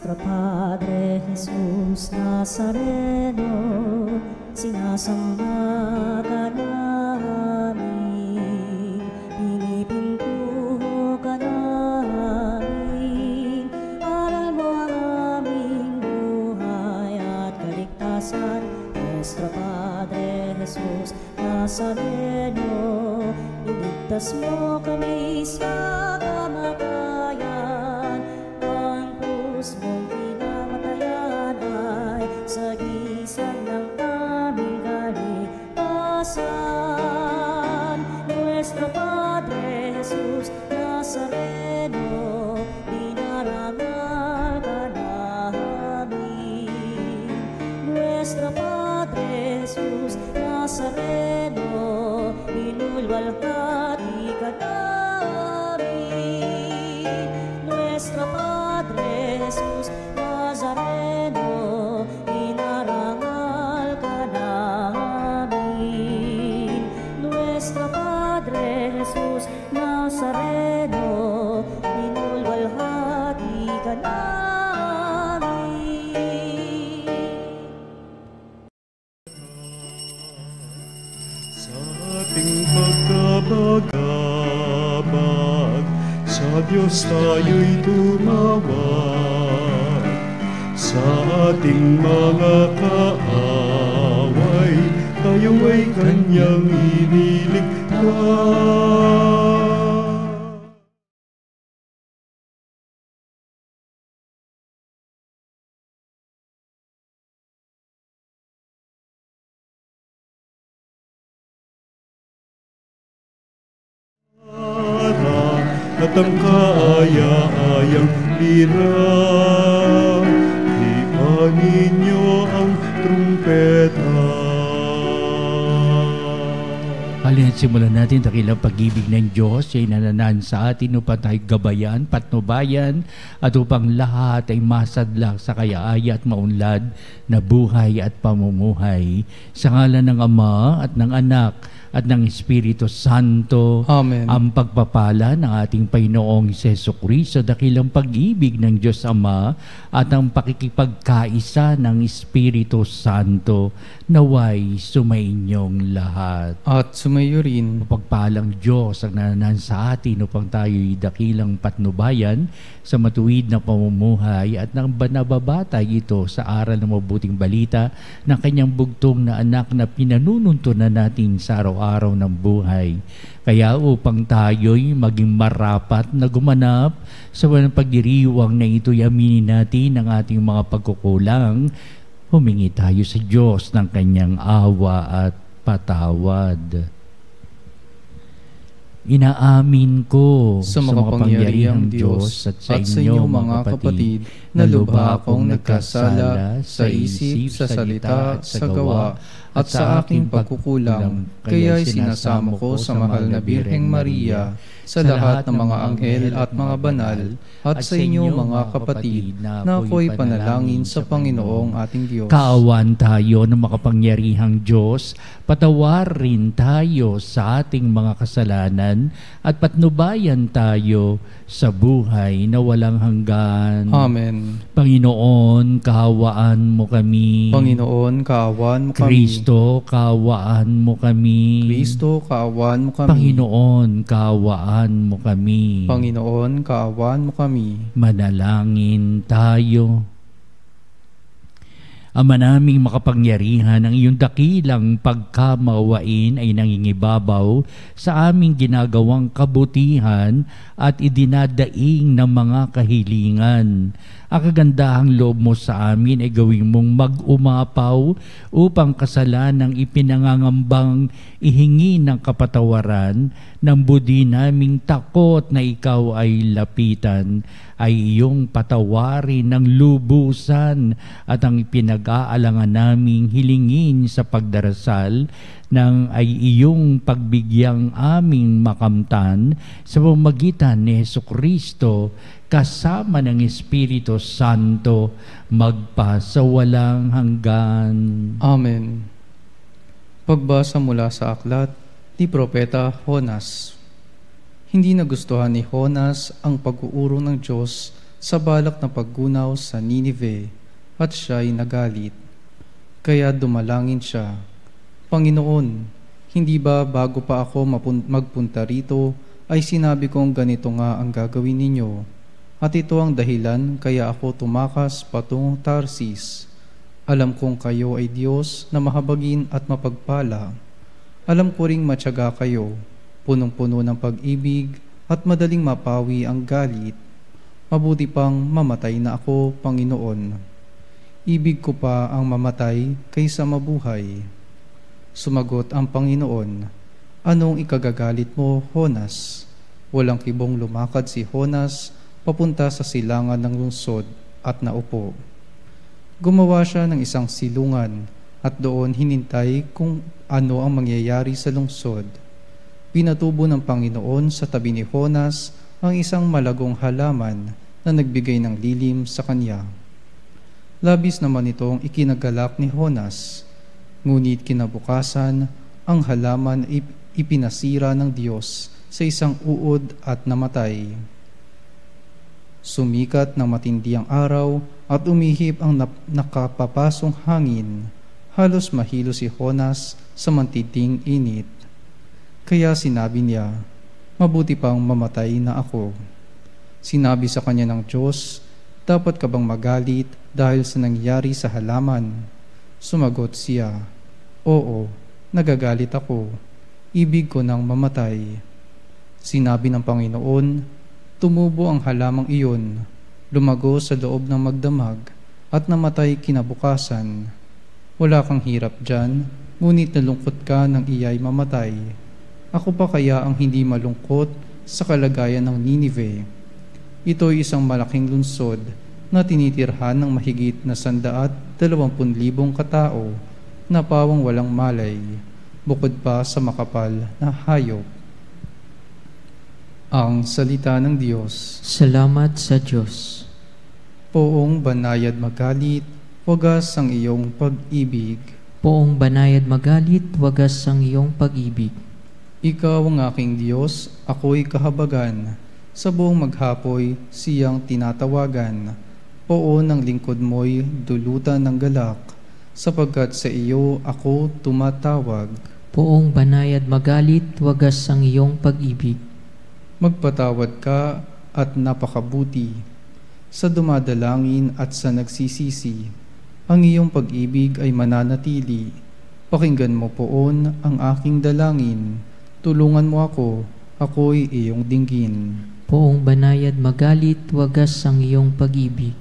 Nuestro Padre Jesus Nazareno, sinasamba ka namin, pinipintuho ka namin, aral mo ang aming buhay at kaligtasan. Nuestro Padre Jesus Nazareno, iligtas mo kami sa kamatayan, ang krus mong pinamatayan ay sagisag ng aming kaligtasan. Nuestro Padre Jesus Nazareno, dinarangal ka namin. Nuestro Padre Jesus Nazareno, inulwalhati ka namin. Nuestro Padre Jesus Nazareno, inarangal ka namin. Nuestro Padre Jesus Nazareno, inulwalhati ka namin. Sa ating pagkabagabag, sa Diyos tayo'y tumawag. Sa ating mga kaaway, tayo ay Kanyang iniligtas. At ang kaaya-ayang lira, ipanin niyo ang trumpeta. Halina't simulan natin dakilang pag-ibig ng Diyos, siya'y nananahan sa atin upang tayo gabayan, patnubayan, at upang lahat ay masadlak sa kayaaya at maunlad na buhay at pamumuhay. Sa ngalan ng Ama at ng Anak at ng Espiritu Santo. Amen. Ang pagpapala ng ating Panginoong Jesucristo, dakilang pag-ibig ng Diyos Ama at ang pakikipagkaisa ng Espiritu Santo naway sumainyong lahat. At sumayo rin. Mapagpalang Diyos ang nananahan sa atin upang tayo'y dakilang patnubayan sa matuwid na pamumuhay at nang banababatay ito sa aral ng mabuting balita ng kanyang bugtong na anak na pinanununtunan natin sa araw-araw ng buhay. Kaya upang tayo'y maging marapat na gumanap sa walang pagdiriwang na ito'y aminin natin ang ating mga pagkukulang, humingi tayo sa Diyos ng kanyang awa at patawad. Inaamin ko sa makapangyarihang Diyos at sa inyo mga kapatid na lubha akong nagkasala sa isip, sa salita at sa gawa at sa aking pagkukulang. Kaya'y sinasamo ko sa mahal na Birheng Maria, sa lahat ng mga anghel at mga banal, at sa inyo mga kapatid na ako'y panalangin sa Panginoong ating Diyos. Kaawaan tayo ng makapangyarihang Diyos, patawarin tayo sa ating mga kasalanan at patnubayan tayo sa buhay na walang hanggan. Amen. Panginoon, kaawaan mo kami. Panginoon, kaawaan mo kami. Kristo, kaawaan mo kami. Kristo, kaawaan mo kami. Panginoon, kaawaan mo kami. Panginoon, kaawaan mo kami. Manalangin tayo. Ama naming makapangyarihan, ang iyong dakilang pagkamawain ay nangingibabaw sa aming ginagawang kabutihan at idinadaing ng mga kahilingan. Ang kagandahang loob mo sa amin ay gawin mong mag-umapaw upang kasalanang ipinangangambang ihingi ng kapatawaran ng budi naming takot na ikaw ay lapitan, ay iyong patawarin ng lubusan at ang pinag-aalangan naming hilingin sa pagdarasal nang ay iyong pagbigyang aming makamtan sa pamamagitan ni Jesucristo kasama ng Espiritu Santo magpa sa walang hanggan. Amen. Pagbasa mula sa aklat ni Propeta Jonas. Hindi nagustuhan ni Jonas ang pag-uuro ng Diyos sa balak na paggunaw sa Ninive, at siya'y nagalit. Kaya dumalangin siya, Panginoon, hindi ba bago pa ako magpunta rito, ay sinabi kong ganito nga ang gagawin ninyo? At ito ang dahilan kaya ako tumakas patungong Tarsis. Alam kong kayo ay Diyos na mahabagin at mapagpala. Alam ko ring matyaga kayo, punong-puno ng pag-ibig at madaling mapawi ang galit. Mabuti pang mamatay na ako, Panginoon. Ibig ko pa ang mamatay kaysa mabuhay. Sumagot ang Panginoon, anong ikagagalit mo, Honas? Walang kibong lumakad si Honas papunta sa silangan ng lungsod at naupo. Gumawa siya ng isang silungan at doon hinintay kung ano ang mangyayari sa lungsod. Pinatubo ng Panginoon sa tabi ni Honas ang isang malagong halaman na nagbigay ng lilim sa kanya. Labis naman itong ikinagalak ni Honas, ngunit kinabukasan ang halaman ipinasira ng Diyos sa isang uod at namatay. Sumikat ng matindi ang araw at umihip ang nakapapasong hangin. Halos mahilo si Honas sa matinding init. Kaya sinabi niya, mabuti pang mamatay na ako. Sinabi sa kanya ng Diyos, dapat ka bang magalit dahil sa nangyari sa halaman? Sumagot siya, oo, nagagalit ako. Ibig ko nang mamatay. Sinabi ng Panginoon, tumubo ang halamang iyon, lumago sa loob ng magdamag, at namatay kinabukasan. Wala kang hirap dyan, ngunit nalungkot ka nang iya'y mamatay. Ako pa kaya ang hindi malungkot sa kalagayan ng Ninive? Ito'y isang malaking lungsod na tinitirhan ng mahigit na 120,000 katao na pawang walang malay, bukod pa sa makapal na hayop. Ang salita ng Diyos. Salamat sa Diyos. Poong banayad magalit, wagas ang iyong pag-ibig. Poong banayad magalit, wagas ang iyong pag-ibig. Ikaw ang aking Diyos, ako'y kahabagan. Sa buong maghapoy, siyang tinatawagan. Poon ang lingkod mo'y dulutan ng galak, sapagkat sa iyo ako tumatawag. Poong banayad magalit, wagas ang iyong pag-ibig. Magpatawad ka at napakabuti sa dumadalangin at sa nagsisisi. Ang iyong pag-ibig ay mananatili. Pakinggan mo poon ang aking dalangin. Tulungan mo ako, ako'y iyong dinggin. Poong banayad magalit, wagas ang iyong pag-ibig.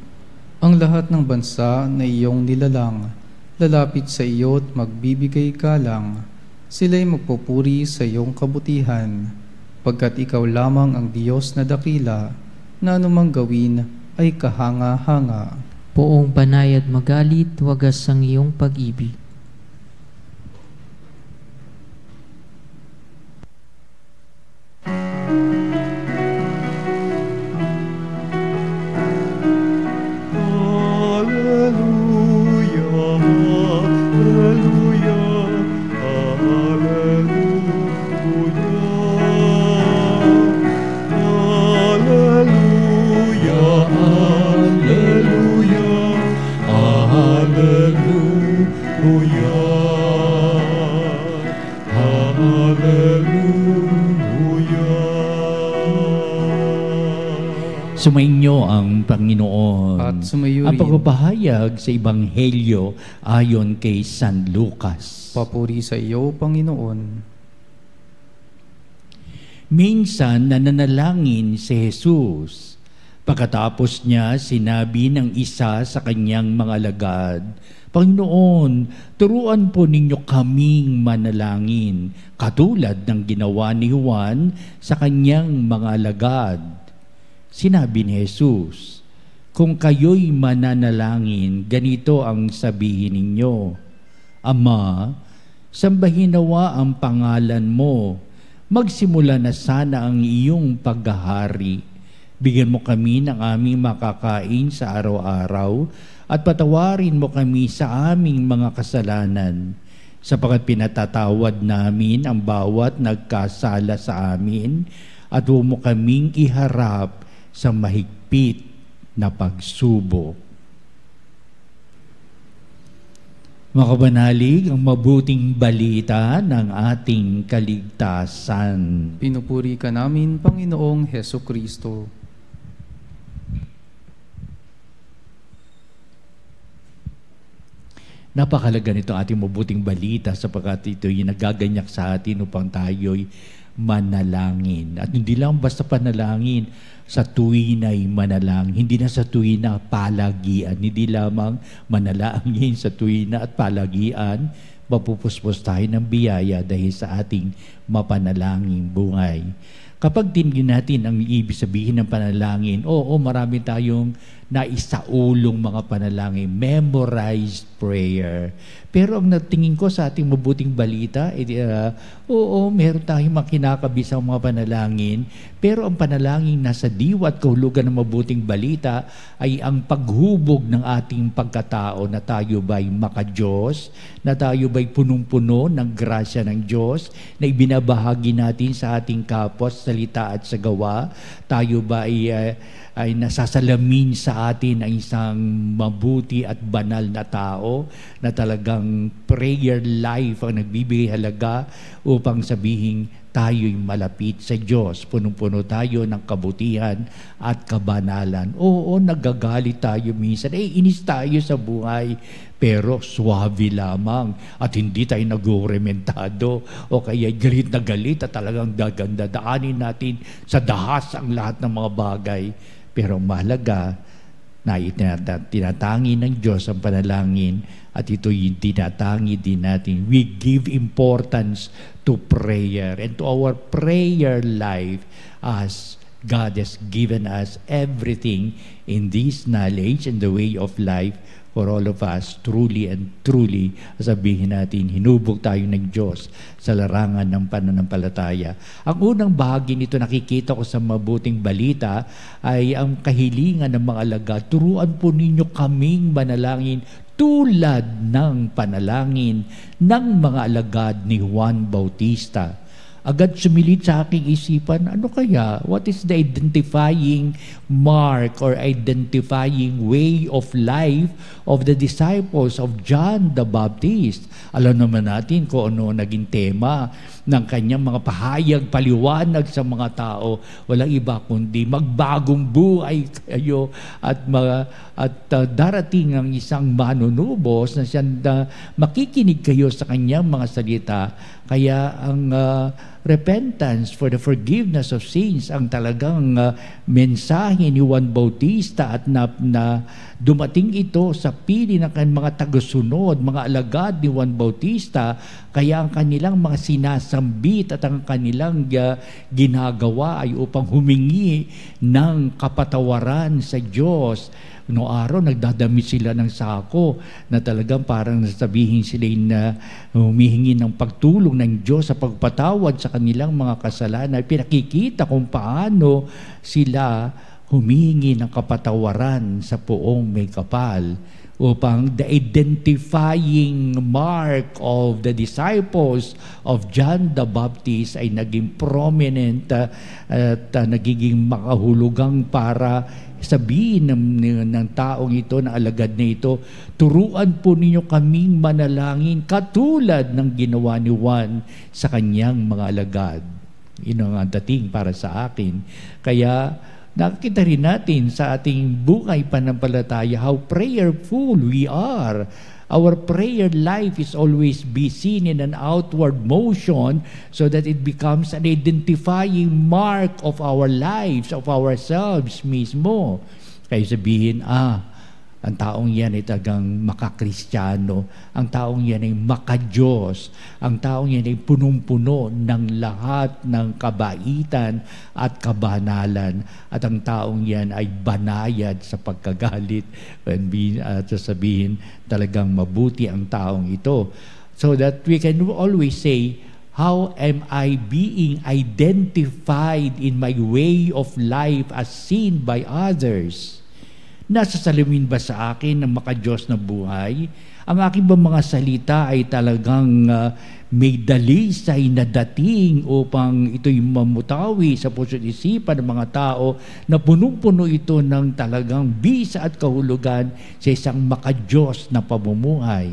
Ang lahat ng bansa na iyong nilalang, lalapit sa iyo't magbibigay galang. Sila'y magpupuri sa iyong kabutihan. Pagkat ikaw lamang ang Diyos na dakila, na anumang gawin ay kahanga-hanga. Poong banayad magalit, wagas ang iyong pag-ibig. Sumainyo ang Panginoon At sumayo ang rin. pagbabahayag sa Ebanghelyo ayon kay San Lucas. Papuri sa iyo, Panginoon. Minsan nananalangin si Jesus. Pagkatapos niya, sinabi ng isa sa kanyang mga alagad, Panginoon, turuan po ninyo kaming manalangin, katulad ng ginawa ni Juan sa kanyang mga alagad. Sinabi ni Jesus, kung kayo'y mananalangin, ganito ang sabihin ninyo, Ama, sambahin nawa ang pangalan mo, magsimula na sana ang iyong paghahari. Bigyan mo kami ng aming makakain sa araw-araw at patawarin mo kami sa aming mga kasalanan, sapagkat pinatatawad namin ang bawat nagkasala sa amin at huwag mo kaming iharap sa mahigpit na pagsubok. Mga kabanalig, ang mabuting balita ng ating kaligtasan. Pinupuri ka namin, Panginoong Hesukristo. Napakalaga nito ating mabuting balita sapagkat ito yung nagaganyak sa atin upang tayo'y manalangin. At hindi lang basta panalangin, sa tuwin ay manalangin. Hindi na sa tuwin na palagian. Hindi lamang manalangin sa tuwin na at palagian, mapupuspos tayo ng biyaya dahil sa ating mapanalangin buhay. Kapag tingin natin ang ibig sabihin ng panalangin, oo, marami tayong naisaulong mga panalangin, memorized prayer. Pero ang natingin ko sa ating mabuting balita, oo, meron tayong makinakabisang mga panalangin, pero ang panalangin nasa diwa at kahulugan ng mabuting balita ay ang paghubog ng ating pagkatao na tayo ba'y makadiyos, na tayo ba'y punong-puno ng grasya ng Diyos, na ibinabahagi natin sa ating kapwa, sa salita at sa gawa, tayo ba ay nasasalamin sa atin ang isang mabuti at banal na tao na talagang prayer life ang nagbibigay halaga upang sabihin tayo'y malapit sa Diyos. Punong-puno tayo ng kabutihan at kabanalan. Oo, nagagalit tayo minsan. Inis tayo sa buhay. Pero suwabe lamang at hindi tayo nag-rementado o kaya galit na galit at talagang daanin natin sa dahas ang lahat ng mga bagay. Pero mahalaga na tinatangi ng Diyos ang panalangin at ito yung tinatangi din natin. We give importance to prayer and to our prayer life as God has given us everything in this knowledge and the way of life for all of us, truly and truly, sabihin natin, hinubog tayo ng Diyos sa larangan ng pananampalataya. Ang unang bahagi nito nakikita ko sa mabuting balita ay ang kahilingan ng mga alagad. Turuan po ninyo kaming manalangin tulad ng panalangin ng mga alagad ni Juan Bautista. Agad sumilit sa aking isipan, ano kaya? What is the identifying mark or identifying way of life of the disciples of John the Baptist? Alam naman natin kung ano naging tema ng kanyang mga pahayag, paliwanag sa mga tao. Walang iba kundi magbagong buhay kayo at darating ang isang manunubos na makikinig kayo sa kanyang mga salita. Kaya ang repentance for the forgiveness of sins ang talagang mensahe ni Juan Bautista at na dumating ito sa pili ng mga tagasunod, mga alagad ni Juan Bautista. Kaya ang kanilang mga sinasambit at ang kanilang ginagawa ay upang humingi ng kapatawaran sa Diyos. Noong araw, nagdadamit sila ng sako na talagang parang nasabihin sila na humihingi ng pagtulong ng Diyos sa pagpatawad sa kanilang mga kasalanan. Pinakikita kung paano sila humihingi ng kapatawaran sa poong may kapal upang the identifying mark of the disciples of John the Baptist ay naging prominent at nagiging makahulugang para sabihin ng taong ito, na alagad na ito, turuan po ninyo kaming manalangin katulad ng ginawa ni Juan sa kanyang mga alagad. Yun ang dating para sa akin. Kaya nakikita rin natin sa ating buhay pananampalataya how prayerful we are. Our prayer life is always be seen in an outward motion so that it becomes an identifying mark of our lives, of ourselves mismo. Kaya sabihin, ang taong yan ay tagang makakristyano, ang taong yan ay makadiyos, ang taong yan ay punong-puno ng lahat ng kabaitan at kabanalan, at ang taong yan ay banayad sa pagkagalit. At sasabihin, talagang mabuti ang taong ito. So that we can always say, how am I being identified in my way of life as seen by others? Nasa salamin ba sa akin ng makadiyos na buhay? Ang aking ba mga salita ay talagang may dalisay na dating upang ito'y mamutawi sa puso't isipan ng mga tao na punong-puno ito ng talagang bisa at kahulugan sa isang makadiyos na pamumuhay.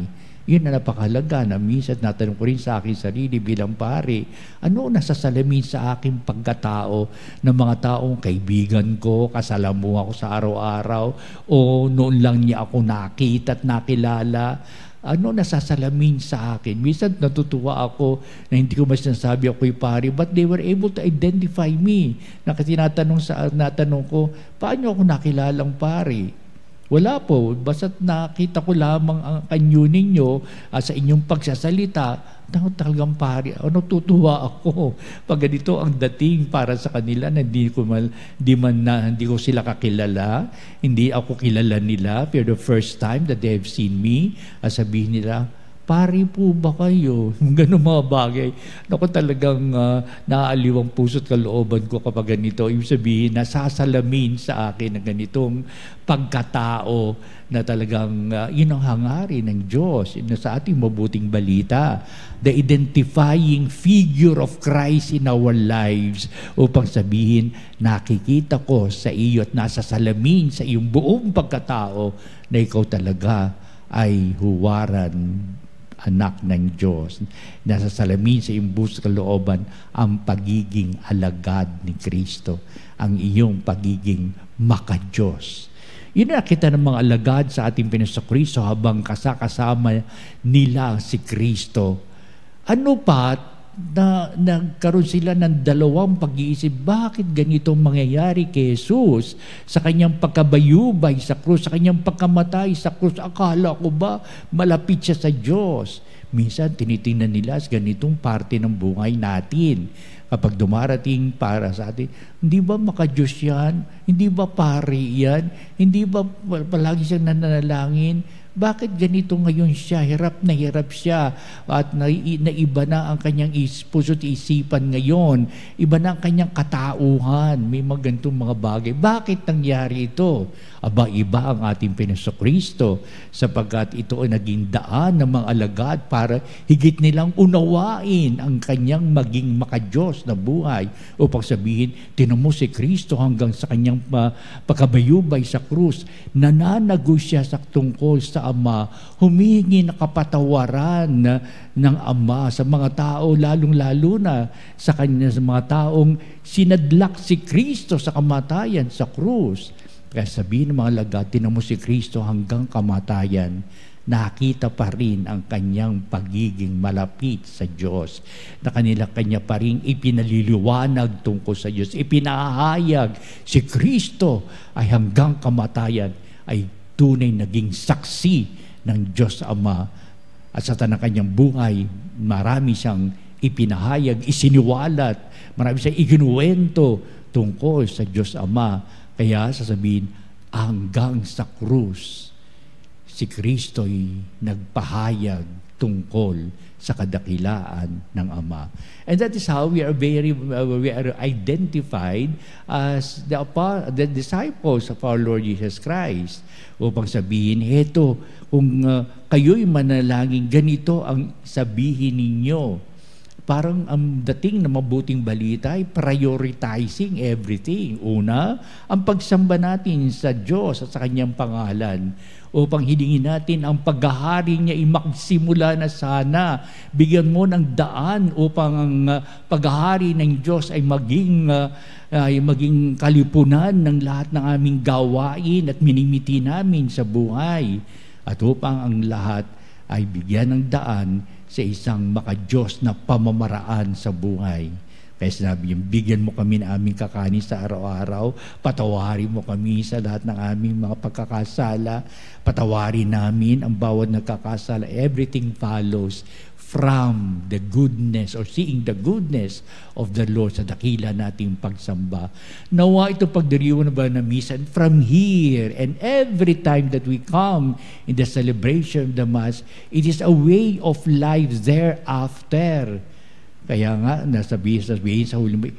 Yun na napakahalaga na minsan natanong ko rin sa aking sarili bilang pari, ano nasasalamin sa aking pagkatao ng mga taong kaibigan ko, kasalamuha ko sa araw-araw, o noon lang niya ako nakita at nakilala. Ano nasasalamin sa akin? Minsan natutuwa ako na hindi ko mas nasabi ako'y pari, but they were able to identify me. Natanong ko, paano ako nakilalang pari? Wala po, basta't nakita ko lamang ang kanyo ninyo sa inyong pagsasalita, talagang pari, tutuwa ako pag ganito ang dating para sa kanila na hindi ko sila kakilala, hindi ako kilala nila for the first time that they have seen me, sabihin nila, pari po ba kayo? Ganun mga bagay. Naku, talagang naaaliw ang puso't kalooban ko kapag ganito. Ibig sabihin, nasasalamin sa akin ng ganitong pagkatao na talagang yun ang hangarin ng Diyos sa ating mabuting balita. The identifying figure of Christ in our lives upang sabihin, nakikita ko sa iyo at nasasalamin sa iyong buong pagkatao na ikaw talaga ay huwaran, anak ng Diyos. Nasasalamin sa iyong buong kalooban ang pagiging alagad ni Kristo, ang iyong pagiging makadiyos. Yun na nakita ng mga alagad sa ating Panginoon habang kasama nila si Kristo. Ano pa, nagkaroon sila ng dalawang pag-iisip, bakit ganito mangyayari kay Jesus sa kanyang pagkabayubay sa krus, sa kanyang pagkamatay sa krus? Akala ko ba malapit siya sa Diyos? Minsan tinitingnan nila sa ganitong parte ng buhay natin. Kapag dumarating para sa atin, hindi ba makadiyos yan? Hindi ba pari yan? Hindi ba palagi siyang nananalangin? Bakit ganito ngayon siya? Hirap siya at naiba na ang kanyang puso't isipan ngayon. Iba na ang kanyang katauhan. May mga ganitong mga bagay. Bakit nangyari ito? Iba ang ating Panginoon Kristo sapagkat ito ay naging daan ng mga alagad para higit nilang unawain ang kanyang maging makadiyos na buhay upang sabihin, tinan mo si Kristo hanggang sa kanyang pagkabayubay sa krus. Nananago siya sa tungkol sa Ama, humihingi na kapatawaran ng Ama sa mga tao, lalong-lalo na sa kanya, sa mga taong sinadlak si Kristo sa kamatayan sa krus. Kaya sabihin ng mga alagad, tinan mo si Kristo hanggang kamatayan, nakita pa rin ang kanyang pagiging malapit sa Diyos, na kanya pa rin ipinaliliwanag tungkol sa Diyos, ipinahayag si Kristo ay hanggang kamatayan ay tunay naging saksi ng Diyos Ama. At sa tanang kanyang buhay, marami siyang ipinahayag, isiniwalat, marami siyang ikinuwento tungkol sa Diyos Ama. Kaya sasabihin, hanggang sa krus, si Kristo'y nagpahayag tungkol sa kadakilaan ng Ama. And that is how we are identified as the disciples of our Lord Jesus Christ. Upang sabihin, heto, kung kayo'y manalangin, ganito ang sabihin ninyo. Parang ang dating na mabuting balita ay prioritizing everything. Una, ang pagsamba natin sa Diyos at sa kanyang pangalan upang hilingin natin ang paghahari niya ay magsimula na sana. Bigyan mo ng daan upang ang paghahari ng Diyos ay maging kalipunan ng lahat ng aming gawain at minimiti namin sa buhay. At upang ang lahat ay bigyan ng daan sa isang makadiyos na pamamaraan sa buhay. Kaya sinabi niya, bigyan mo kami ng aming kakanin sa araw-araw, patawarin mo kami sa lahat ng aming mga pagkakasala, patawarin namin ang bawat nagkakasala. Everything follows from the goodness or seeing the goodness of the Lord sa dakila nating pagsamba. Nawa ito pagdiriwan na ba na misa from here and every time that we come in the celebration of the Mass, it is a way of life thereafter. Kaya nga, nasabihin sa huling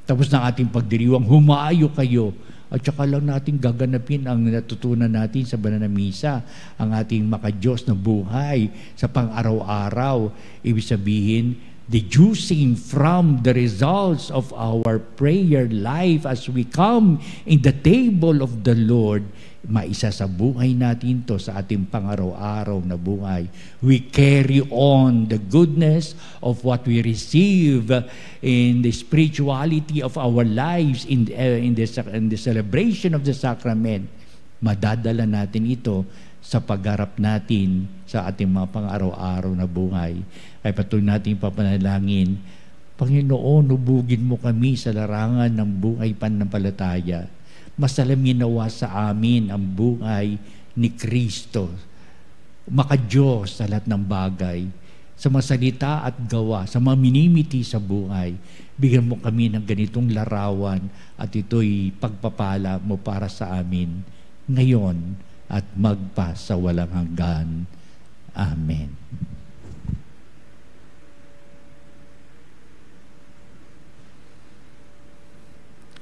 tapos ng ating pagdiriwang, humayo kayo At saka lang natin gaganapin ang natutunan natin sa banal na misa, ang ating makadiyos na buhay sa pang-araw-araw. Ibig sabihin, deducing from the results of our prayer life as we come in the table of the Lord, maisa sa buhay natin to sa ating pang-araw-araw na buhay. We carry on the goodness of what we receive in the spirituality of our lives in the celebration of the sacrament. Madadala natin ito sa pagharap natin sa ating mga pang-araw-araw na buhay. Kaya patuloy natin papanalangin, Panginoon, hubugin mo kami sa larangan ng buhay pananampalataya. Masalamin nawa sa amin ang buhay ni Kristo. Makadiyos sa lahat ng bagay, sa masalita at gawa, sa maminimiti sa buhay. Bigyan mo kami ng ganitong larawan at ito'y pagpapala mo para sa amin ngayon at magpa sa walang hanggan. Amen.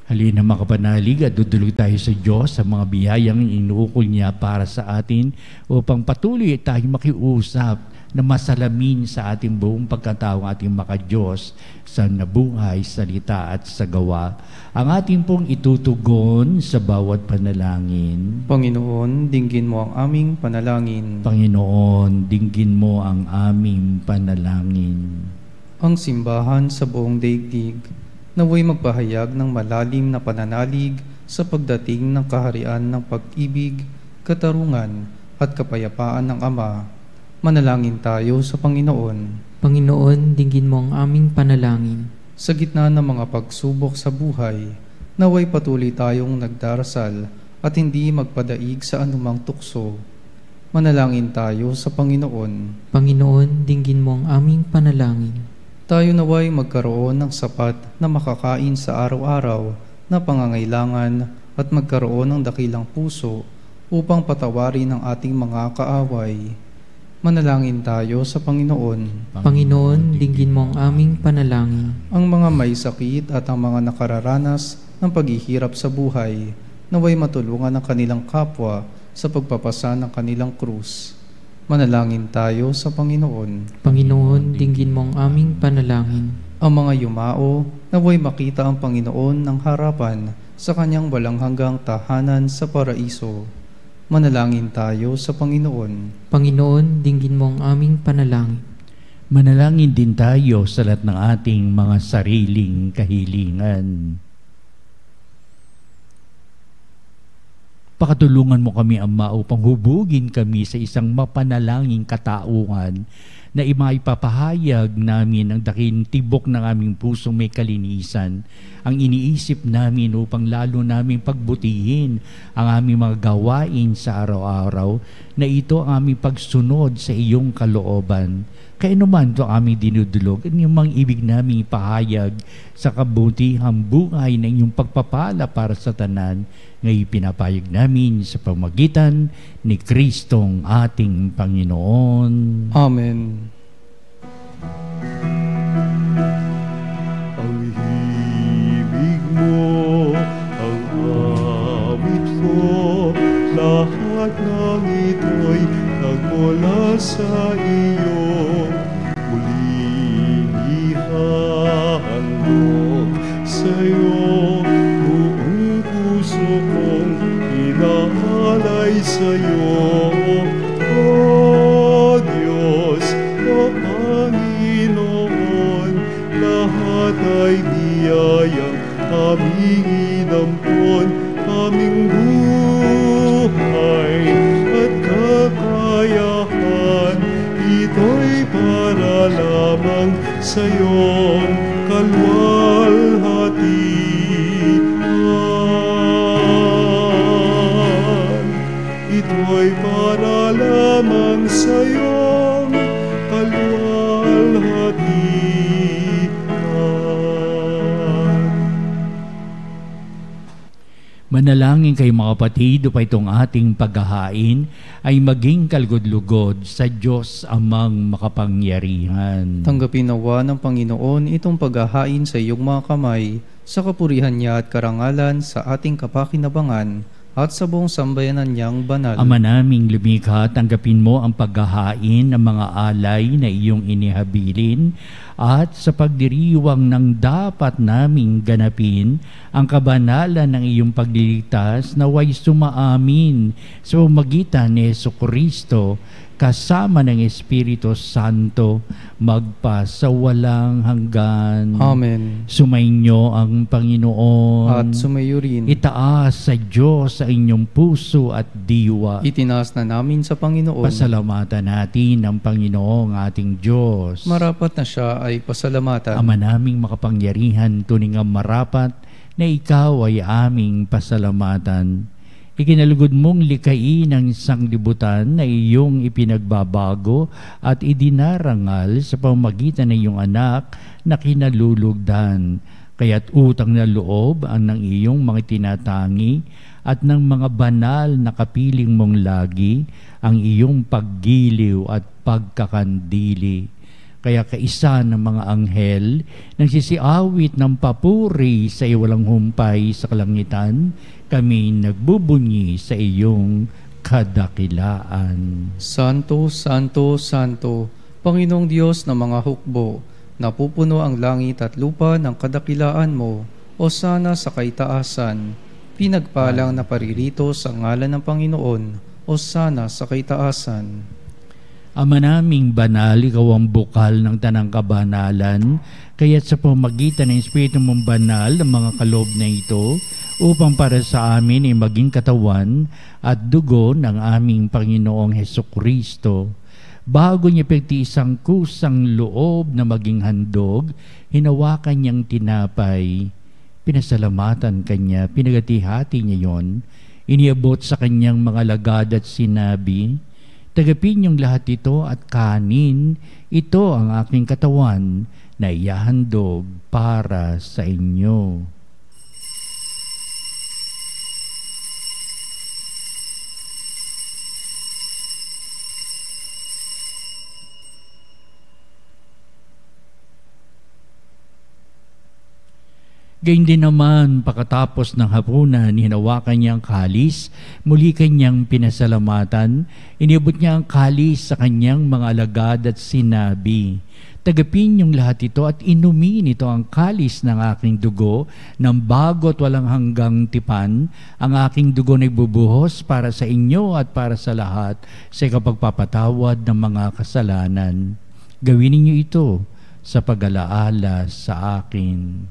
Halina mga kapanalig at dudulog tayo sa Diyos sa mga biyayang inuukol niya para sa atin upang patuloy tayong makiusap na masalamin sa ating buong pagkatao ng ating makadiyos sa nabuhay, salita at sa gawa. Ang ating pong itutugon sa bawat panalangin. Panginoon, dinggin mo ang aming panalangin. Panginoon, dinggin mo ang aming panalangin. Ang simbahan sa buong daigdig, naway magpahayag ng malalim na pananalig sa pagdating ng kaharian ng pag-ibig, katarungan at kapayapaan ng Ama. Manalangin tayo sa Panginoon. Panginoon, dinggin mo ang aming panalangin. Sa gitna ng mga pagsubok sa buhay, naway patuloy tayong nagdarasal at hindi magpadaig sa anumang tukso. Manalangin tayo sa Panginoon. Panginoon, dinggin mo ang aming panalangin. Tayo naway magkaroon ng sapat na makakain sa araw-araw na pangangailangan at magkaroon ng dakilang puso upang patawarin ang ating mga kaaway. Manalangin tayo sa Panginoon. Panginoon, dinggin mo ang aming panalangin. Ang mga may sakit at ang mga nakararanas ng paghihirap sa buhay, naway matulungan ang kanilang kapwa sa pagpapasa ng kanilang krus. Manalangin tayo sa Panginoon. Panginoon, dinggin mo ang aming panalangin. Ang mga yumao, naway makita ang Panginoon ng harapan sa kanyang walang hanggang tahanan sa paraiso. Manalangin tayo sa Panginoon. Panginoon, dinggin mo ang aming panalangin. Manalangin din tayo sa lahat ng ating mga sariling kahilingan. Pakatulungan mo kami, Ama, upang hubugin kami sa isang mapanalangin katauhan na imaipapahayag namin ang dakilang tibok ng aming pusong may kalinisan, ang iniisip namin upang lalo namin pagbutihin ang aming mga gawain sa araw-araw, na ito ang aming pagsunod sa iyong kalooban. Kaya naman ito ang aming dinudulog, at yung mga ibig namin ipahayag sa kabutihang buhay ng iyong pagpapala para sa tanan, ngayon pinapayag namin sa pamagitan ni Kristong ating Panginoon. Amen. Ang himig mo, ang awit ko, lahat ng ito'y nagmula sa iyo. Muling ihahandog sa iyo, buong puso kong inaalay sa iyo. O Diyos, o Panginoon, lahat ay biyayang aming inampon, aming buhay at kakayahan, ito'y para lamang sa iyong kalwalhatian. Ito'y para lamang sa iyong kalwalhatian. Manalangin kayo mga kapatid, upang itong ating paghahain ay maging kalugod-lugod sa Diyos amang makapangyarihan. Tanggapin nawa ng Panginoon itong paghahain sa iyong mga kamay sa kapurihan niya at karangalan sa ating kapakinabangan at sa buong sambayanan niyang banal. Ama naming lumikha, tanggapin mo ang paghahain ng mga alay na iyong inihabilin at sa pagdiriwang ng dapat naming ganapin ang kabanalan ng iyong pagliligtas naway sumaamin sa pamamagitan ni Jesucristo kasama ng Espiritu Santo magpa sa walang hanggan. Amen. Sumainyo ang Panginoon. At sumayo rin. Itaas sa Diyos sa inyong puso at diwa. Itinaas na namin sa Panginoon. Pasalamatan natin ang Panginoong ating Diyos. Marapat na siya ay pasalamatan. Ama naming makapangyarihan, tuning ang marapat na ikaw ay aming pasalamatan. Ikinalugod mong likain ng sanglibutan na iyong ipinagbabago at idinarangal sa pamamagitan ng iyong anak na kinalulugdan. Kaya't utang na loob ang ng iyong mga tinatangi at ng mga banal na kapiling mong lagi ang iyong paggiliw at pagkakandili. Kaya kaisa ng mga anghel nang sisiawit ng papuri sa iwalang humpay sa kalangitan, kami nagbubunyi sa iyong kadakilaan. Santo, Santo, Santo, Panginoong Diyos ng mga hukbo, napupuno ang langit at lupa ng kadakilaan mo, o sana sa kaitaasan. Pinagpalang na paririto sa ngalan ng Panginoon, o sana sa kaitaasan. Ama naming banal, ikaw ang bukal ng tanang kabanalan, kaya't sa pamagitan ng Espiritu mong banal ng mga kaloob na ito, upang para sa amin ay maging katawan at dugo ng aming Panginoong Hesukristo. Bago niya pagtiisang kusang loob na maging handog, hinawakan niyang tinapay. Pinasalamatan kanya, pinagati-hati niya yon, iniabot sa kanyang mga lagad at sinabi, "Tagapin niyong lahat ito at kanin, ito ang aking katawan na ihahandog para sa inyo." Gayun din naman, pagkatapos ng hapunan, hinawakan niya ang kalis, muli kanyang pinasalamatan, iniabot niya ang kalis sa kanyang mga alagad at sinabi, "Tagapin niyong lahat ito at inumin ito ang kalis ng aking dugo, ng bago at walang hanggang tipan, ang aking dugo na ibubuhos para sa inyo at para sa lahat sa ikapagpapatawad ng mga kasalanan. Gawin niyo ito sa pag-alaala sa akin."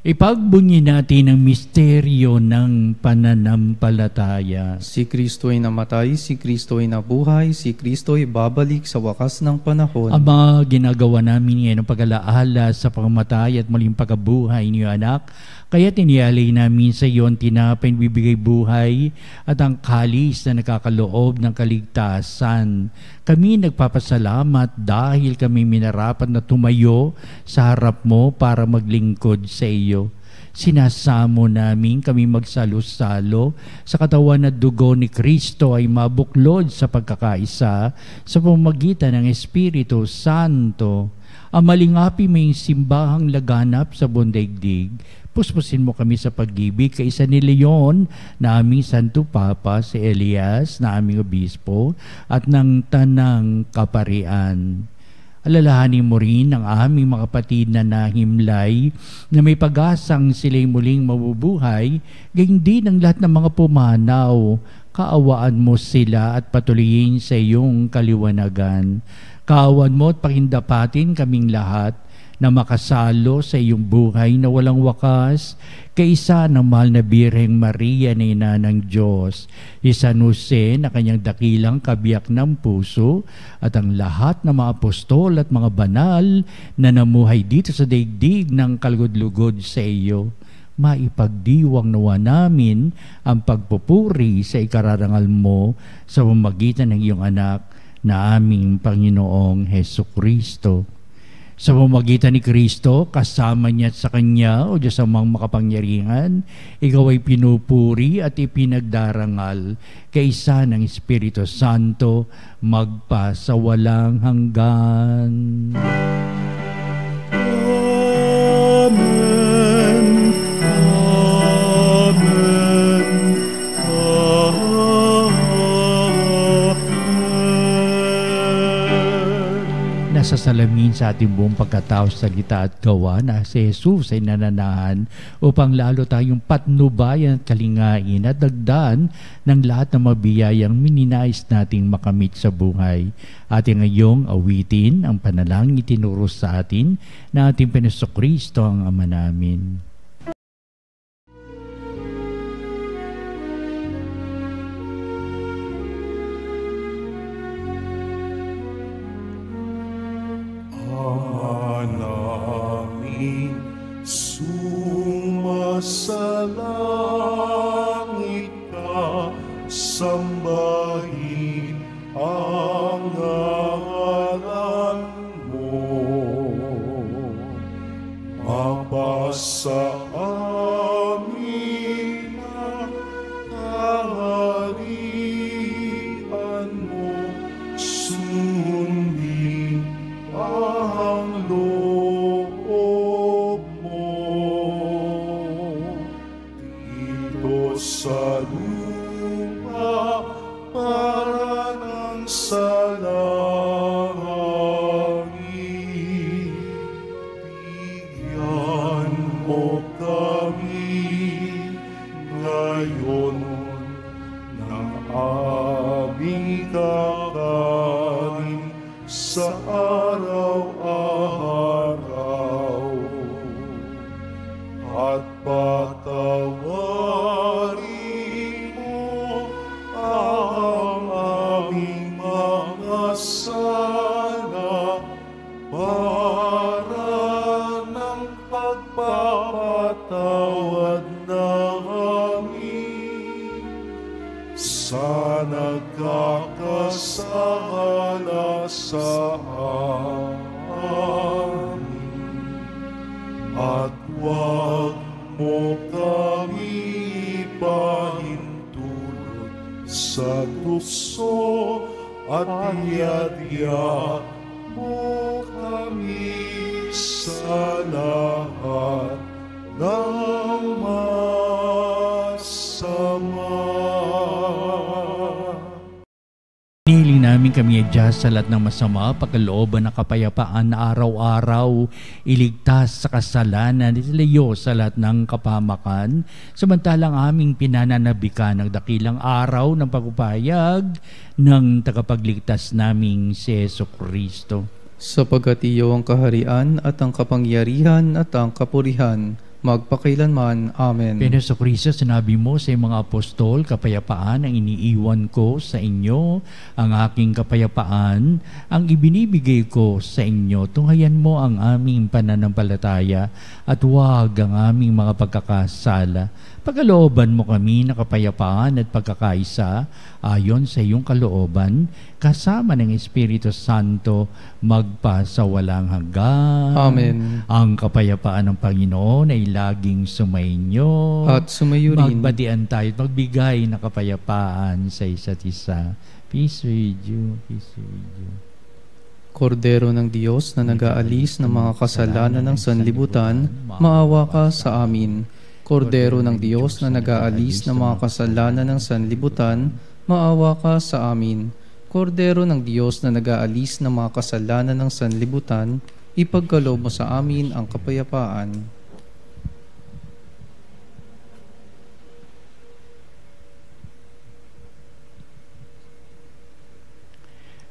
Ipagbunyi natin ang misteryo ng pananampalataya. Si Kristo ay namatay, si Kristo ay nabuhay, si Kristo ay babalik sa wakas ng panahon. Ama, ginagawa namin ngayon ang pag-alaala sa pagkamatay at muling pagkabuhay niyo anak. Kaya tinialay namin sa iyo ang tinapay na bibigay buhay at ang kalis na nakakaloob ng kaligtasan. Kami nagpapasalamat dahil kami minarapat na tumayo sa harap mo para maglingkod sa iyo. Sinasamo namin kami magsalo-salo sa katawan at dugo ni Kristo ay mabuklod sa pagkakaisa sa pamamagitan ng Espiritu Santo. Ang malingapi may simbahang laganap sa buong daigdig. Puspusin mo kami sa pag-ibig kaisa ni Leon na aming Santo Papa, si Elias na aming Obispo at ng Tanang Kaparian. Alalahanin mo rin ang aming mga kapatid na nahimlay na may pag-asang sila'y muling mabubuhay, gayon din ang lahat ng mga pumanaw. Kaawaan mo sila at patuloyin sa iyong kaliwanagan. Kaawaan mo at pakindapatin kaming lahat na makasalo sa iyong buhay na walang wakas, kaisa ng mahal na Birheng Maria na ina ng Diyos, si San Jose na kanyang dakilang kabiyak ng puso, at ang lahat ng mga apostol at mga banal na namuhay dito sa daigdig ng kalugod-lugod sa iyo. Maipagdiwang nawa namin ang pagpupuri sa ikararangal mo sa pamamagitan ng iyong anak na aming Panginoong Hesukristo. Sa pamamagitan ni Kristo, kasama niya at sa Kanya, o Diyos amang makapangyarihan, ikaw ay pinupuri at ipinagdarangal kaisa ng Espiritu Santo, magpa sa walang hanggan. Amen. Nasa salamin sa ating buong pagkatao, salita at gawa na si Jesus ay nananahan upang lalo tayong patnubayan at kalingain at dagdaan ng lahat ng mabiyayang mininais nating makamit sa buhay. Ating ngayong awitin ang panalangin itinuro sa atin na ating Jesucristo ang Ama namin. Sumasalangit ka, sambahin ang ngalan mo. Mapasa amin ang kaharian mo, sundin ang loob mo. Dito sa lupa para ng sa langit, bigyan mo kami ngayon ng aming kakanin sa araw-araw, at patawarin mo ang aming mga sala para ng pagpapatawad namin sa nagkakasala sa amin. At huwag mo kami ipahintulot sa tukso, at iadya mo kami sa lahat ng masama. Hinihiling namin kami adya sa lahat ng masama, pagkalooban ng kapayapaan na araw-araw, iligtas sa kasalanan, itilayo sa lahat ng kapahamakan, samantalang aming pinananabikan ng dakilang araw ng pagpapahayag ng tagapagligtas naming si Jesucristo. Sapagkat iyo ang kaharian at ang kapangyarihan at ang kapurihan, magpakailanman. Amen. Jesucristo, sinabi mo sa mga apostol, kapayapaan ang iniiwan ko sa inyo, ang aking kapayapaan ang ibinibigay ko sa inyo. Tunghayan mo ang aming pananampalataya at huwag ang aming mga pagkakasala. Pagkalooban mo kami na kapayapaan at pagkakaisa ayon sa iyong kalooban, kasama ng Espiritu Santo, magpa sa walang hanggan. Amen. Ang kapayapaan ng Panginoon ay laging sumainyo. At sumayo rin. Magbadian tayo at magbigay ng kapayapaan sa isa't isa. Peace with you. Peace with you. Kordero ng Diyos na nag-aalis ng mga kasalanan ng sanlibutan, maawa ka sa amin. Kordero ng Diyos na nag-aalis ng mga kasalanan ng sanlibutan, maawa ka sa amin. Kordero ng Diyos na nag-aalis ng mga kasalanan ng sanlibutan, ipagkaloob mo sa amin ang kapayapaan.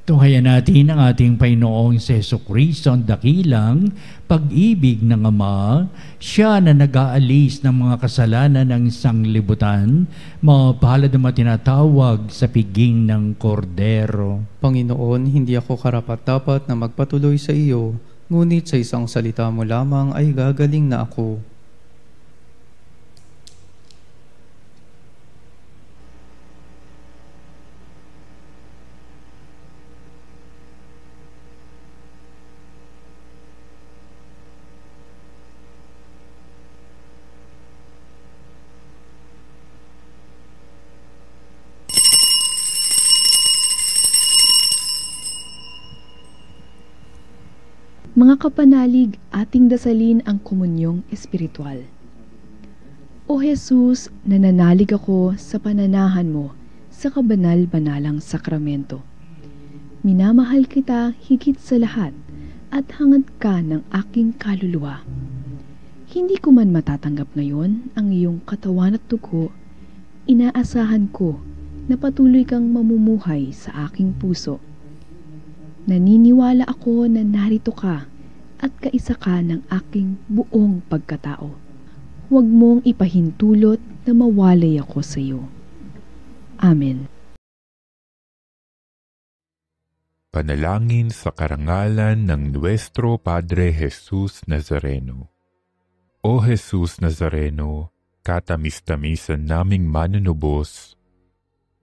Tunghayan natin ang ating Panginoong Jesucristo, ang dakilang pag-ibig ng Ama, siya na nag-aalis ng mga kasalanan ng sanglibutan, mapalad na tinatawag sa piging ng kordero. Panginoon, hindi ako karapat-dapat na magpatuloy sa iyo, ngunit sa isang salita mo lamang ay gagaling na ako. Mga kapanalig, ating dasalin ang komunyong espiritual. O Jesus, nananalig ako sa pananahan mo sa kabanal-banalang sakramento. Minamahal kita higit sa lahat at hangad ka ng aking kaluluwa. Hindi ko man matatanggap ngayon ang iyong katawan at dugo, inaasahan ko na patuloy kang mamumuhay sa aking puso. Naniniwala ako na narito ka at kaisa ka ng aking buong pagkatao. Huwag mong ipahintulot na mawalay ako sa iyo. Amen. Panalangin sa karangalan ng Nuestro Padre Jesus Nazareno. O Jesus Nazareno, katamis-tamisan naming manunubos,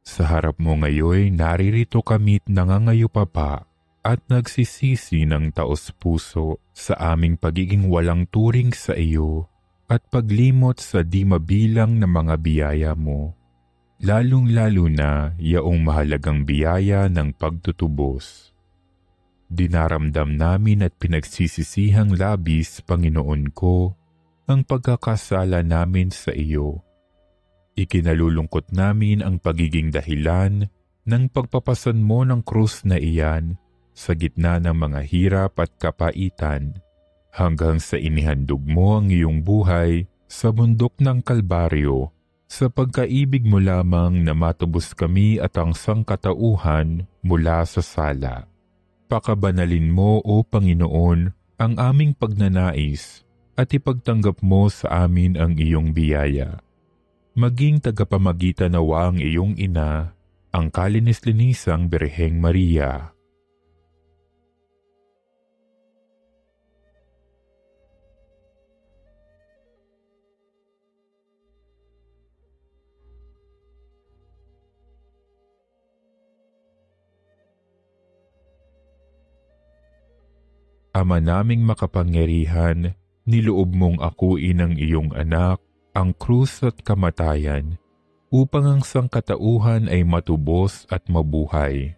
sa harap mo ngayon naririto kami't nangangayupapa at nagsisisi ng taos-puso sa aming pagiging walang turing sa iyo at paglimot sa di mabilang na mga biyaya mo, lalong-lalo na yaong mahalagang biyaya ng pagtutubos. Dinaramdam namin at pinagsisisihang labis, Panginoon ko, ang pagkakasala namin sa iyo. Ikinalulungkot namin ang pagiging dahilan ng pagpapasan mo ng krus na iyan sa gitna ng mga hirap at kapaitan, hanggang sa inihandog mo ang iyong buhay sa bundok ng Kalbaryo, sa pagkaibig mo lamang na matubos kami at ang sangkatauhan mula sa sala. Pakabanalin mo, O Panginoon, ang aming pagnanais at ipagtanggap mo sa amin ang iyong biyaya. Maging tagapamagitan nawa ang iyong ina, ang kalinis-linisang Birheng Maria. Ama naming makapangyarihan, niloob mong akuin ang iyong anak, ang krus at kamatayan, upang ang sangkatauhan ay matubos at mabuhay.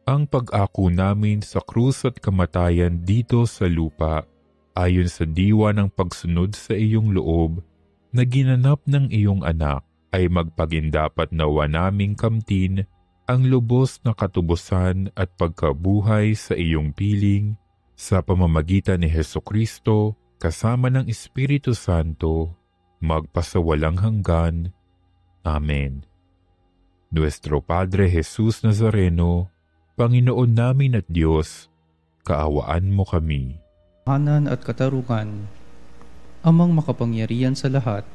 Ang pag-ako namin sa krus at kamatayan dito sa lupa, ayon sa diwa ng pagsunod sa iyong loob, na ginanap ng iyong anak, ay magpagindapat nawa naming kamtin ang lubos na katubusan at pagkabuhay sa iyong piling, sa pamamagitan ni Hesukristo, kasama ng Espiritu Santo, magpasawalang hanggan. Amen. Nuestro Padre Jesus Nazareno, Panginoon namin at Diyos, kaawaan mo kami. Hanan at katarungan, Amang makapangyarihan sa lahat,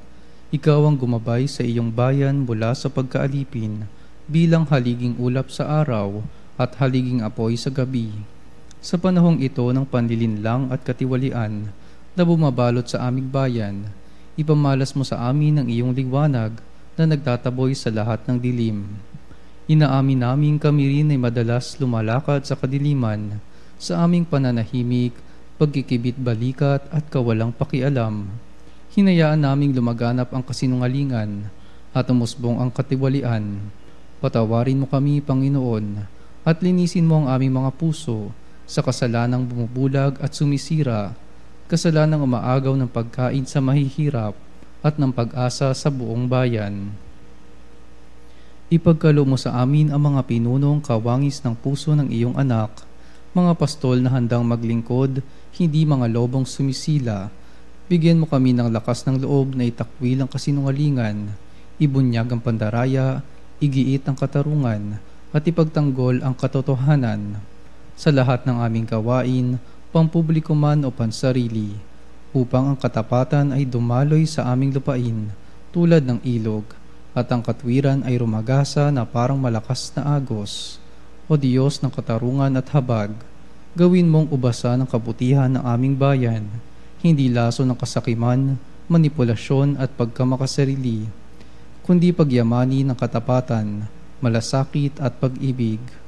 ikaw ang gumabay sa iyong bayan mula sa pagkaalipin, bilang haliging ulap sa araw at haliging apoy sa gabi. Sa panahong ito ng panlilinlang at katiwalian na bumabalot sa aming bayan, ipamalas mo sa amin ang iyong liwanag na nagtataboy sa lahat ng dilim. Inaamin namin kami rin ay madalas lumalakad sa kadiliman, sa aming pananahimik, pagkikibit-balikat at kawalang pakialam. Hinayaan naming lumaganap ang kasinungalingan at umusbong ang katiwalian. Patawarin mo kami, Panginoon, at linisin mo ang aming mga puso sa kasalanang bumubulag at sumisira, kasalanang umaagaw ng pagkain sa mahihirap at ng pag-asa sa buong bayan. Ipagkaloob mo sa amin ang mga pinunong kawangis ng puso ng iyong anak, mga pastol na handang maglingkod, hindi mga lobong sumisila. Bigyan mo kami ng lakas ng loob na itakwil ang kasinungalingan, ibunyag ang pandaraya, igiit ang katarungan, at ipagtanggol ang katotohanan. Sa lahat ng aming gawain, pampubliko man o pansarili, upang ang katapatan ay dumaloy sa aming lupain, tulad ng ilog, at ang katwiran ay rumagasa na parang malakas na agos. O Diyos ng katarungan at habag, gawin mong ubasa ng kabutihan ng aming bayan, hindi laso ng kasakiman, manipulasyon at pagkamakasarili, kundi pagyamani ng katapatan, malasakit at pag-ibig.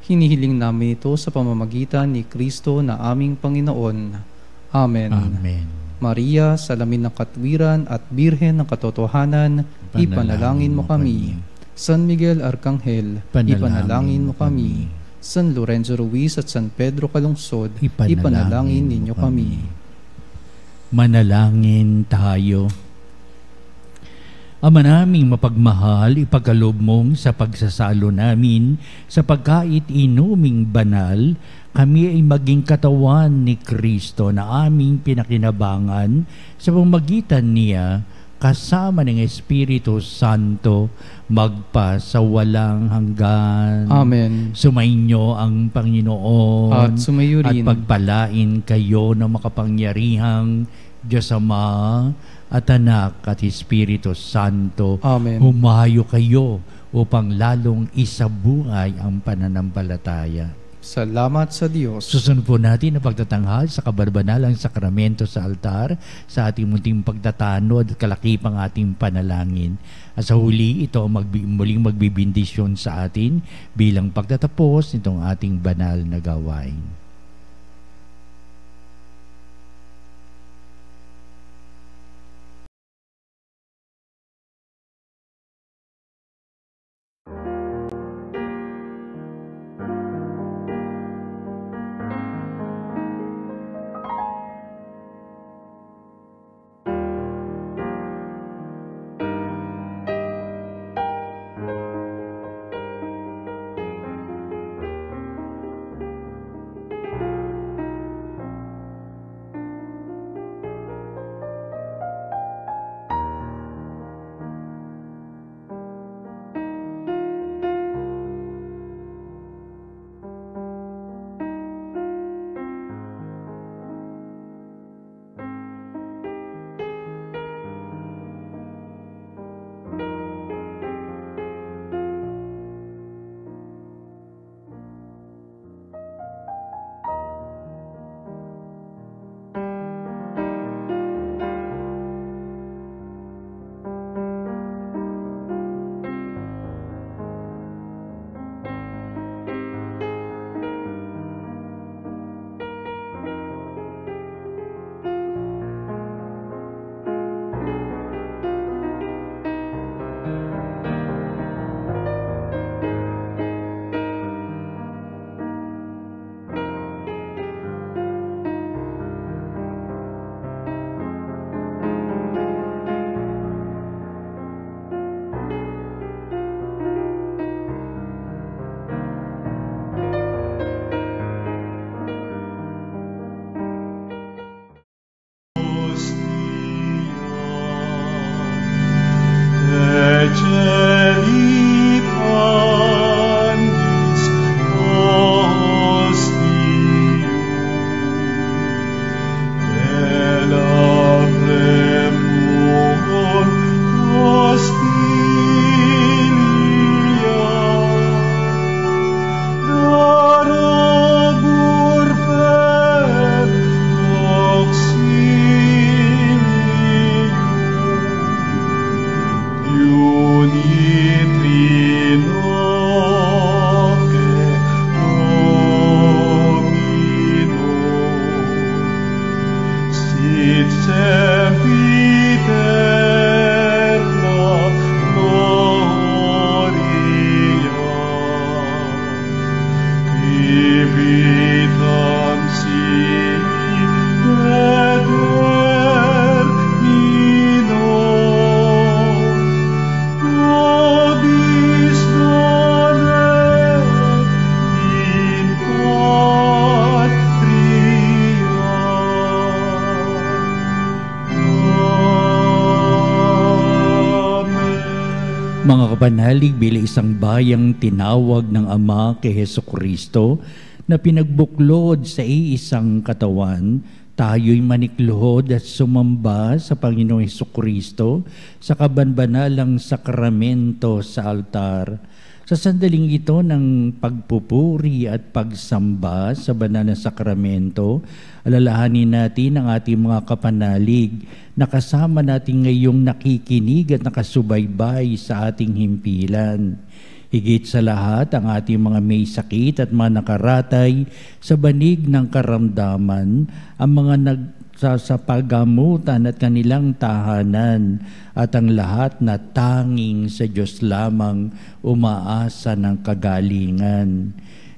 Hinihiling namin ito sa pamamagitan ni Kristo na aming Panginoon. Amen. Amen. Maria, salamin ng katwiran at birhen ng katotohanan, ipanalangin mo kami. San Miguel Arcangel, ipanalangin mo kami. San Lorenzo Ruiz at San Pedro Calungsod, ipanalangin ninyo kami. Manalangin tayo. Ama naming mapagmahal, ipagkaloob mong sa pagsasalo namin sa pagkait inuming banal, kami ay maging katawan ni Kristo na aming pinakinabangan sa pamamagitan niya kasama ng Espiritu Santo magpa sa walang hanggan. Amen. Sumainyo ang Panginoon At sumayo rin. at pagpalain kayo ng makapangyarihang Diyos Ama at Anak at Espiritu Santo. Amen. Humayo kayo upang lalong isabuhay ang pananampalataya. Salamat sa Diyos. Susunod po natin ang pagtatanghal sa kabarbanalang sakramento sa altar sa ating munting pagtatanod at kalakipang ating panalangin. At sa huli, ito ang muling magbibindisyon sa atin bilang pagtatapos nitong ating banal na gawain. Mga kapanalig, bilang isang bayang tinawag ng Ama kay Hesukristo na pinagbuklod sa iisang katawan, tayo'y manikluhod at sumamba sa Panginoong Hesukristo sa kabanbanalang sakramento sa altar. Sa sandaling ito ng pagpupuri at pagsamba sa banal na sakramento, alalahanin natin ang ating mga kapanalig na kasama natin ngayong nakikinig at nakasubaybay sa ating himpilan. Higit sa lahat, ang ating mga may sakit at mga nakaratay sa banig ng karamdaman, ang mga sa paggamutan at kanilang tahanan, at ang lahat na tanging sa Diyos lamang umaasa ng kagalingan.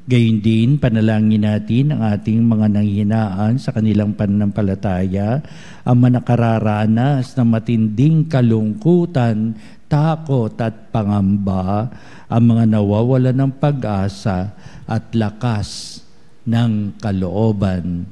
Gayon din, panalangin natin ang ating mga nanghihinaan sa kanilang pananampalataya, ang manakararanas ng matinding kalungkutan, takot at pangamba, ang mga nawawala ng pag-asa at lakas ng kalooban.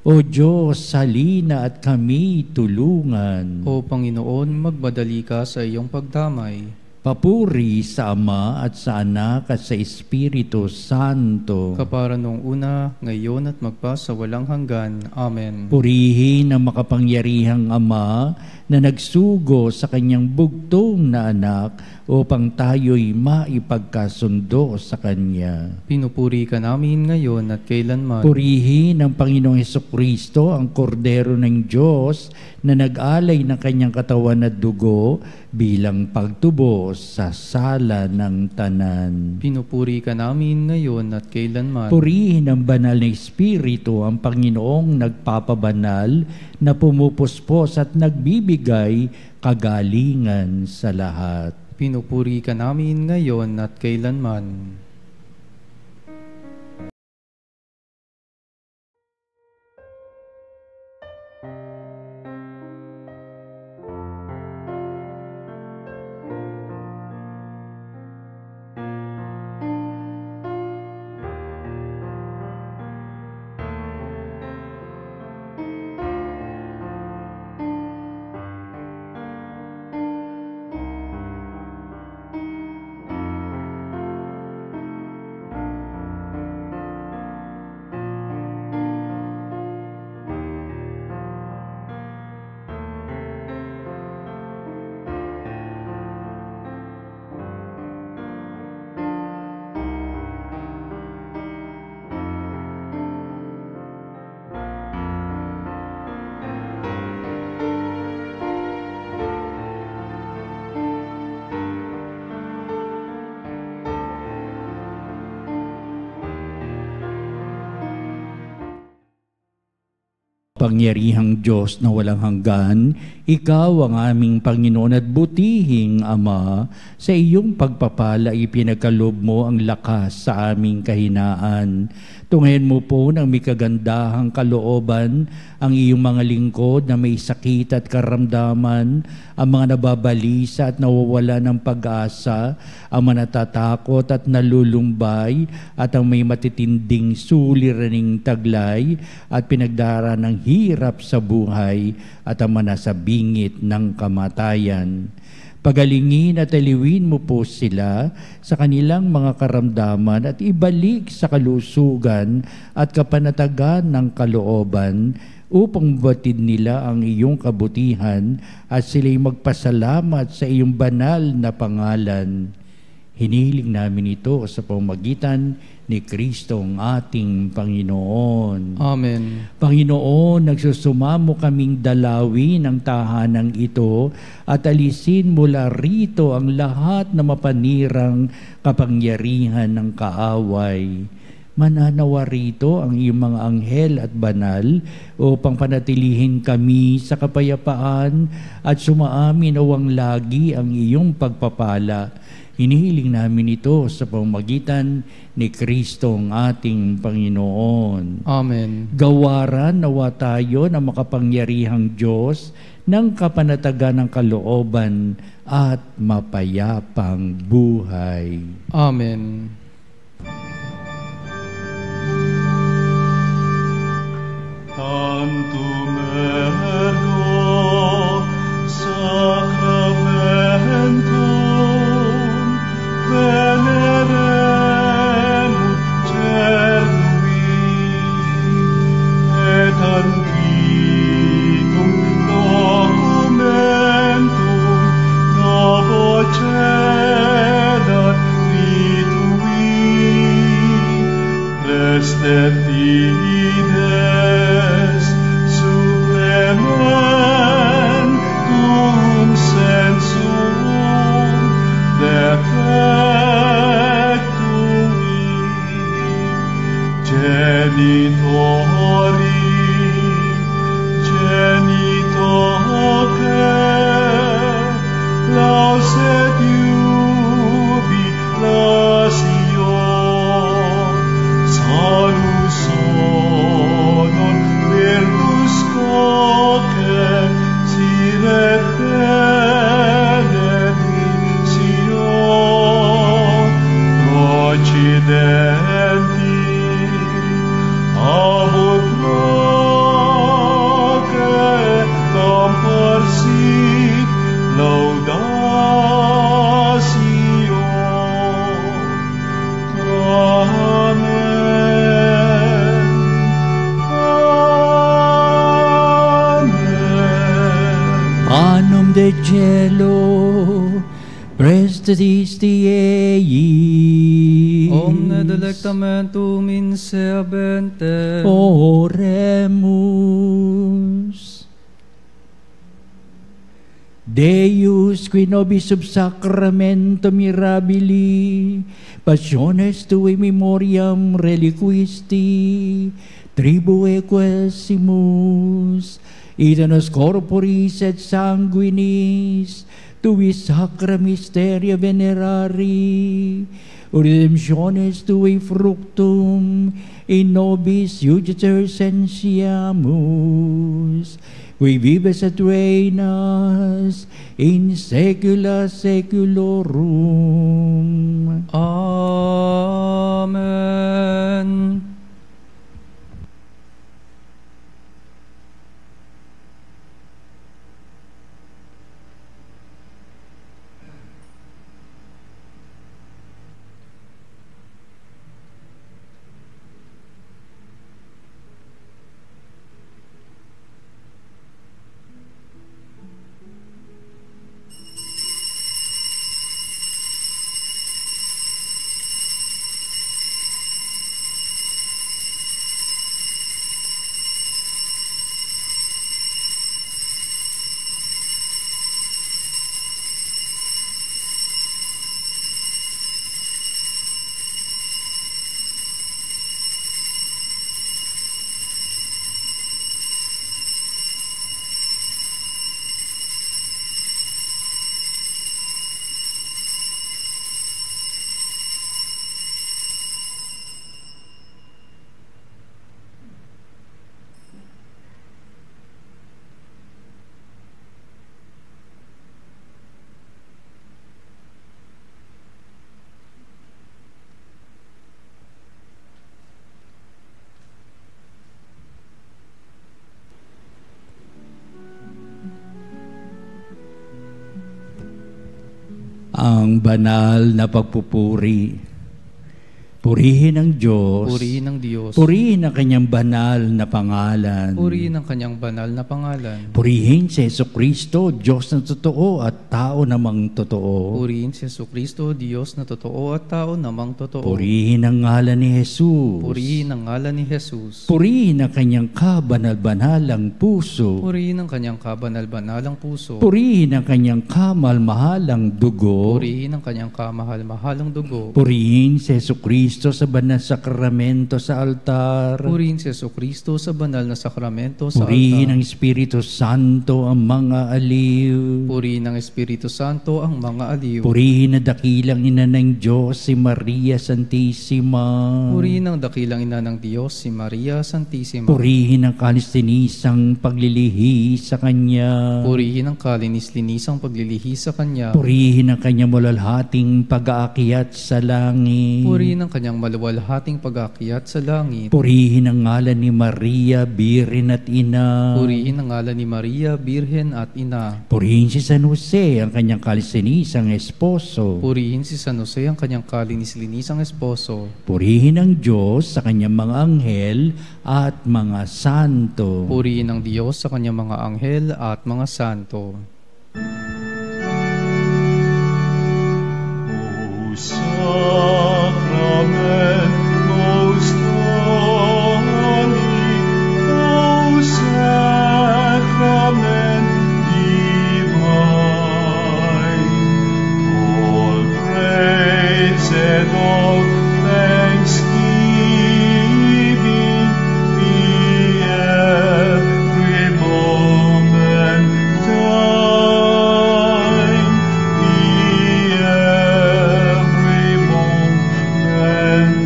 O Diyos, halina at kami tulungan. O Panginoon, magmadali ka sa iyong pagdamay. Papuri sa Ama at sa Anak at sa Espiritu Santo. Kapara noong una, ngayon at magpasawalang hanggan. Amen. Purihin ang makapangyarihang Ama na nagsugo sa kanyang bugtong na anak upang tayo'y maipagkasundo sa Kanya. Pinupuri ka namin ngayon at kailanman. Purihin ang Panginoong Hesukristo, ang Kordero ng Diyos na nag-alay ng kanyang katawan at dugo bilang pagtubos sa sala ng tanan. Pinupuri ka namin ngayon at kailanman. Purihin ang banal na Espiritu, ang Panginoong nagpapabanal na pumupuspos at nagbibigay kagalingan sa lahat. Pinupuri ka namin ngayon at kailanman. Pangyarihang Diyos na walang hanggan, Ikaw ang aming Panginoon at butihing Ama. Sa iyong pagpapala ipinagkaloob mo ang lakas sa aming kahinaan. Tunghayan mo po ng may kagandahang kalooban ang iyong mga lingkod na may sakit at karamdaman, ang mga nababalisa at nawawala ng pag-asa, ang manatatakot at nalulumbay, at ang may matitinding suliraning taglay at pinagdara ng hirap sa buhay, at ang manasabingit ng kamatayan. Pagalingin at aliwin mo po sila sa kanilang mga karamdaman at ibalik sa kalusugan at kapanatagan ng kalooban upang batid nila ang iyong kabutihan at sila'y magpasalamat sa iyong banal na pangalan. Hinihiling namin ito sa pamamagitan ni Kristo ang ating Panginoon. Amen. Panginoon, nagsusumamo kaming dalawin ang tahanang ito at alisin mula rito ang lahat na mapanirang kapangyarihan ng kaaway. Mananawa rito ang iyong mga anghel at banal upang panatilihin kami sa kapayapaan at sumaamin awang lagi ang iyong pagpapala. Hinihiling namin ito sa pamamagitan ni Kristo ang ating Panginoon. Amen. Gawaran nawa tayo ng makapangyarihang Diyos ng kapanatagan ng kalooban at mapayapang buhay. Amen. Tantum ergo sacramentum veneremur cernui et antiquum documentum novo cedat vitui restet fides super the cielo, prestatisti ei. Omne delectamentum in se abente. Oremus. Deus, qui nobis sub sacramento mirabili, passiones tui memoriam reliquisti, tribue quesimus, ita nos corporis et sanguinis, tui sacra mysteria venerari, redemptiones tui fructum, in nobis iudicer sentiamus, qui vives et reinas in saecula saeculorum. Amen. Ang banal na pagpupuri. Purihin ang Diyos. Purihin ang Diyos. Purihin ang kanyang banal na pangalan. Purihin ang kanyang banal na pangalan. Purihin si Jesucristo, Diyos na totoo at tao namang totoo. Purihin si Jesucristo, Diyos na totoo at tao namang totoo. Purihin ang ngalan ni Jesus. Purihin ang ngalan ni Jesus. Purihin ang kanyang kabanal-banalang puso. Purihin ang kanyang kabanal-banalang puso. Purihin ang kanyang kamal-mahalang dugo. Purihin ang kanyang kamahal-mahalang dugo. Purihin si Jesucristo sa banal na sakramento sa altar. Purihin si Jesucristo sa banal na sakramento sa Purihin altar. ng Espiritu Santo ang mga aliw. Purihin ng Espiritu Santo ang mga aliw. Purihin na dakilang ina ng Diyos si Maria Santissima. Purihin ang dakilang ina ng Diyos si Maria Santissima. Purihin ang kalistinisang paglilihi sa Kanya. Purihin ang kalinis-linisang paglilihi sa Kanya. Purihin ang Kanyang malalhating pag-aakyat sa langit. Purihin ang Kanyang maluwalhating pag-aakyat sa langit. Purihin ang ngalan ni Maria, Birhen at Ina. Purihin ang ngalan ni Maria, Birhen at Ina. Purihin si San Jose, ang kanyang kalistinisang esposo. Purihin si San Jose, ang kanyang kalinis-linisang esposo. Purihin ang Diyos sa kanyang mga anghel at mga santo. Purihin ang Diyos sa kanyang mga anghel at mga santo. O Sacrament most holy, O Sacrament divine, all praise and all thanksgiving be every moment thine, be every moment thine.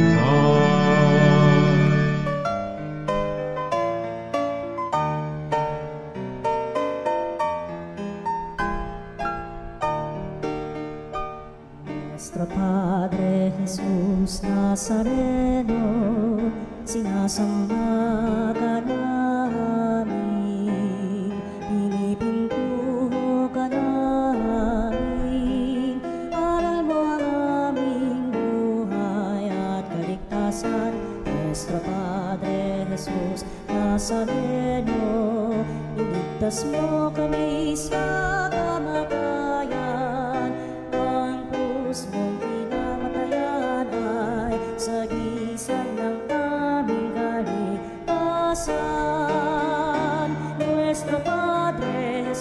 Nuestro Padre Jesus Nazareno, sinasamba ka namin, pinipintuho ka namin, aral mo ang aming buhay at kaligtasan. Nuestro Padre Jesus Nazareno, iligtas mo kami sa kamatayan.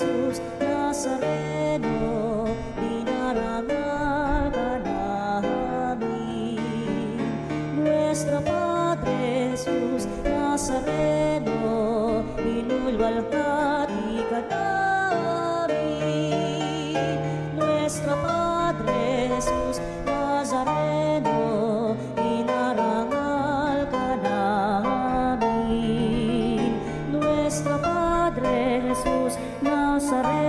Jesus Nazareno, dinarangal ka namin. Nuestro Padre Jesus Nazareno, inulwalhati ka namin. Nuestro Padre Jesus Nazareno, inarangal ka namin. Nuestro Padre Jesus Nazareno,